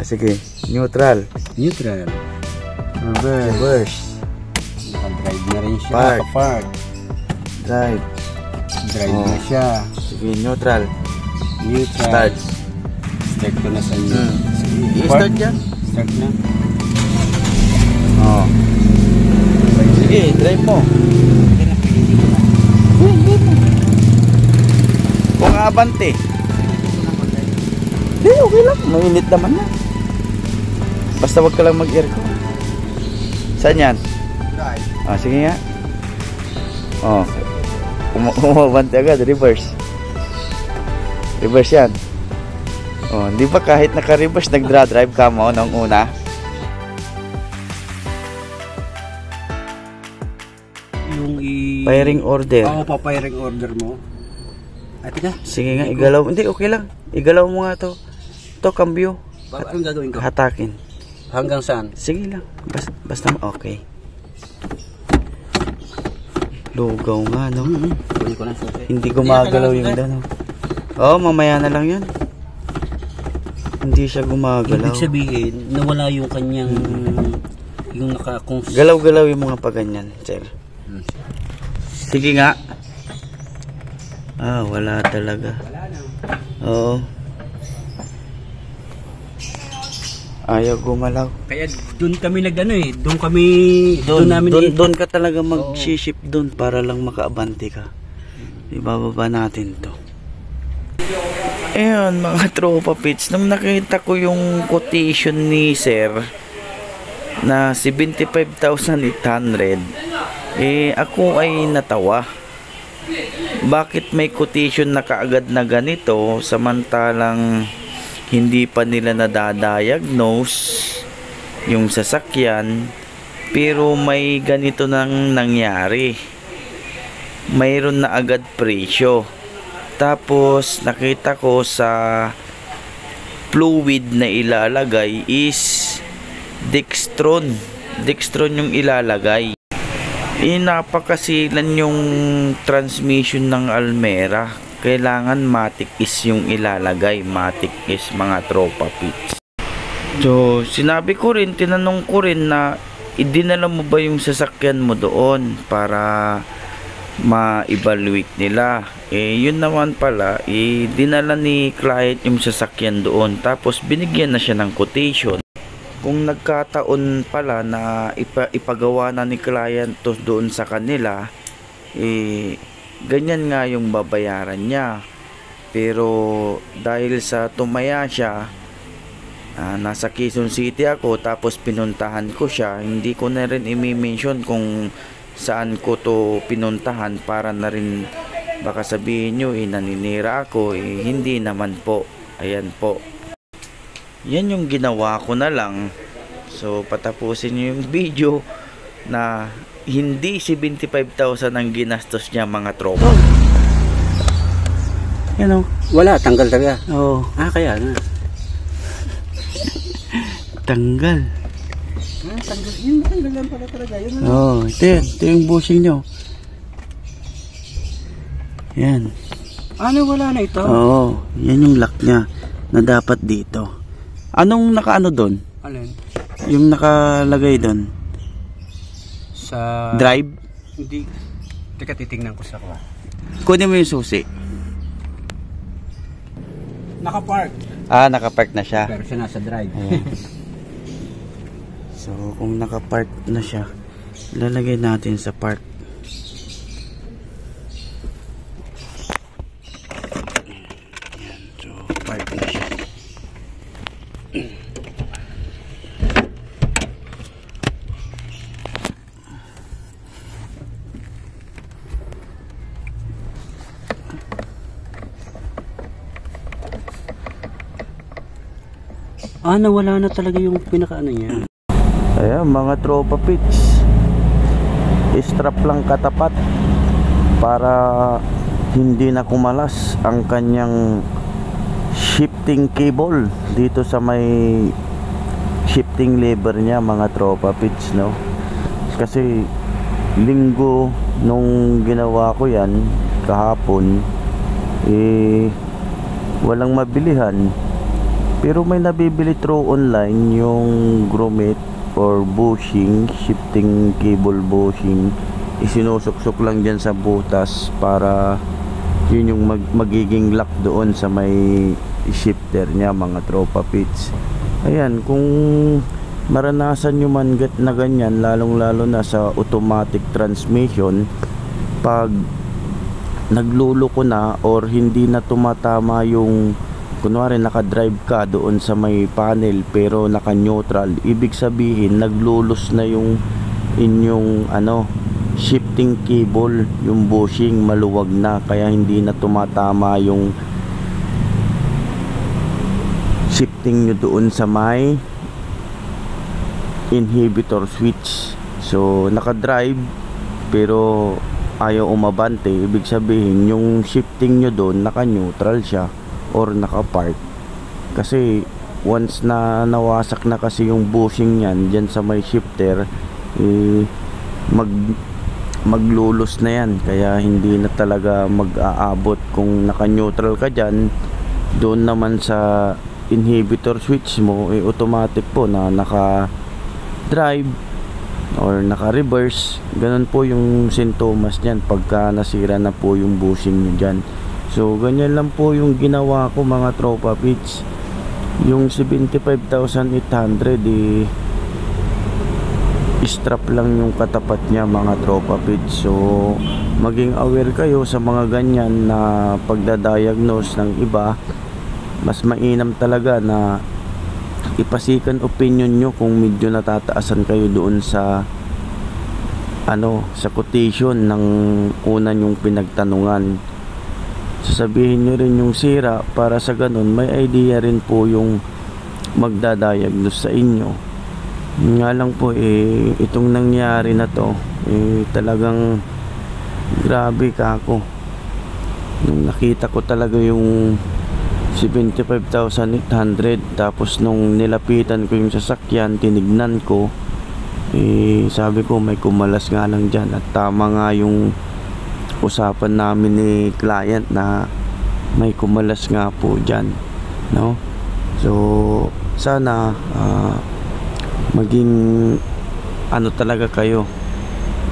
Sige. Neutral. Neutral. Reverse. Naka-drive na rin siya. Park. Park. Drive. Drive na siya. Sige, neutral. Neutral. Start. Start ko na sa inyo. I-start yan. Start na. Sige, drive mo. Kung abante. Hindi, okay lang. Mainit naman na. Basta wag ka lang mag-aircon. Saan yan? Drive. Sige nga. Umabante agad. Reverse. Reverse yan. Di ba kahit naka-reverse, nag-drive ka mo nung una? Yung Firing order. Oo, pa-firing order mo. Ay, tika. Sige nga, igalaw. Hindi, okay lang. Igalaw mo nga to. Ito, cambio. Anong gagawin ko? Hatakin. Hanggang saan? Sige lang. Basta okay. Lugaw nga, no? Kunin ko na susi. Hindi gumagalaw yung dano. Mamaya na lang yan. Hindi siya gumagalaw. Ibig sabihin, nawala yung kanyang yung kung galaw-galaw yung mga paganyan, sir. Sige nga. Wala talaga. Oo. Ayaw gumalaw. Kaya doon kami nagano doon ka talaga mag-ship doon para lang makaabante ka. Ibababa natin to. Ayun mga tropa pits, nung nakita ko yung quotation ni sir na 75,800, ako ay natawa. Bakit may quotation na kaagad na ganito samantalang hindi pa nila nadadiagnose yung sasakyan, pero may ganito nang nangyari, mayroon na agad presyo. Tapos nakita ko sa fluid na ilalagay is Dextron yung ilalagay. Napakasilan yung transmission ng Almera. Kailangan matic is yung ilalagay. Matic is mga tropa pits. So sinabi ko rin, tinanong ko rin na idinala mo ba yung sasakyan mo doon para ma-evaluate nila. Yun naman pala, dinala ni client yung sasakyan doon, tapos binigyan na siya ng quotation. Kung nagkataon pala na ipagawa na ni client to doon sa kanila, ganyan nga yung babayaran niya. Pero dahil sa tumaya siya, nasa Quezon City ako, tapos pinuntahan ko siya, hindi ko na rin i-mention kung saan ko to pinuntahan para na rin baka sabihin nyo naninira ako. Hindi naman po. Ayan po, yan yung ginawa ko na lang. So patapusin nyo yung video na hindi 75,000 ang ginastos niya mga tropa. Yan o. Wala, tanggal talaga. Oo. Kaya na. Tanggal. Tanggal. Yun, tanggal lang pala talaga. Ito yung bushing nyo. Yan. Wala na ito? Oo, yan yung lock niya na dapat dito. Anong nakaano doon? Alin? Yung nakalagay doon? Sa drive? Hindi. Teka, titingnan ko sa kwa. Kunin mo yung susi. Naka-park. Naka-park na siya. Pero siya nasa drive. So, kung naka-park na siya, lalagay natin sa park. Ayan, so park na siya. Nawala na talaga yung pinakaano niya. Ayan mga tropa pits, strap lang katapat para hindi na kumalas ang kanyang shifting cable dito sa may shifting lever niya mga tropa pits, no? Kasi linggo nung ginawa ko yan kahapon, walang mabilihan. Pero may nabibili through online yung grommet or bushing, shifting cable bushing. Isinusuksok lang dyan sa butas para yun yung magiging lock doon sa may shifter niya, mga tropa pits. Ayan, kung maranasan nyo man na ganyan, lalong lalo na sa automatic transmission, pag nagluluko na or hindi na tumatama yung, kunwari nakadrive ka doon sa may panel pero naka-neutral, ibig sabihin naglulos na yung inyong shifting cable, yung bushing maluwag na, kaya hindi na tumatama yung shifting nyo doon sa may inhibitor switch. So nakadrive pero ayaw umabante, ibig sabihin yung shifting nyo doon naka-neutral siya or naka-park. Kasi once na nawasak na kasi yung bushing yan dyan sa may shifter, maglulos na yan, kaya hindi na talaga mag-aabot. Kung naka-neutral ka dyan, doon naman sa inhibitor switch mo, automatic po na naka-drive or naka-reverse. Ganun po yung sintomas niyan pagka nasira na po yung bushing nyo dyan. So ganyan lang po yung ginawa ko, mga tropa pits. Yung 75,800 strap lang yung katapat niya, mga tropa pits. So maging aware kayo sa mga ganyan na pagdadiagnose ng iba. Mas mainam talaga na ipasikan opinion nyo kung medyo natataasan kayo doon sa sa quotation ng una nyong pinagtanungan. Sasabihin nyo rin yung sira para sa ganun may idea rin po yung magdadiagnose sa inyo. Nga lang po itong nangyari na to, talagang grabe kako. Nung nakita ko talaga yung 75,800, tapos nung nilapitan ko yung sasakyan, tinignan ko, sabi ko may kumalas nga lang dyan. At tama nga yung usapan namin ni client na may kumalas nga po dyan, no? So sana maging talaga kayo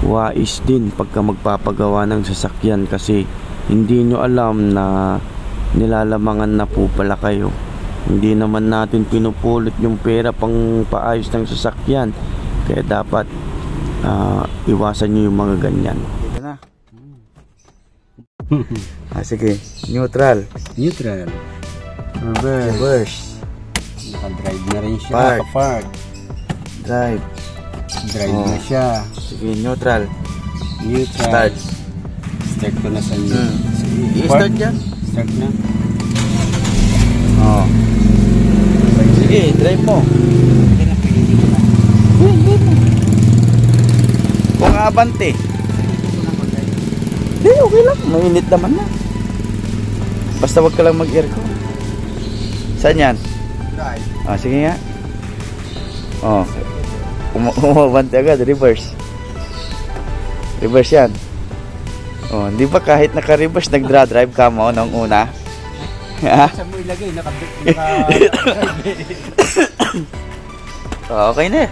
wais din pagka magpapagawa ng sasakyan, kasi hindi nyo alam na nilalamangan na po pala kayo. Hindi naman natin pinupulit yung pera pang paayos ng sasakyan, kaya dapat iwasan nyo yung mga ganyan. Ito na. Sige, neutral, reverse, Naka-drive na rin siya. Park. Naka-park. drive. Drive na siya. Sige, neutral, Neutral. start. Start ko na sa inyo. I-start dyan. Start na. Sige, drive mo. Kung abante. Hindi, okay lang. Mainit naman na. Basta wag ka lang mag-aircon. Saan yan? Drive. Sige nga. Umabante agad. Reverse. Reverse yan. Di ba kahit naka-reverse, nagdra-drive ka mo nung una? Saan mo ilagay? Okay na eh.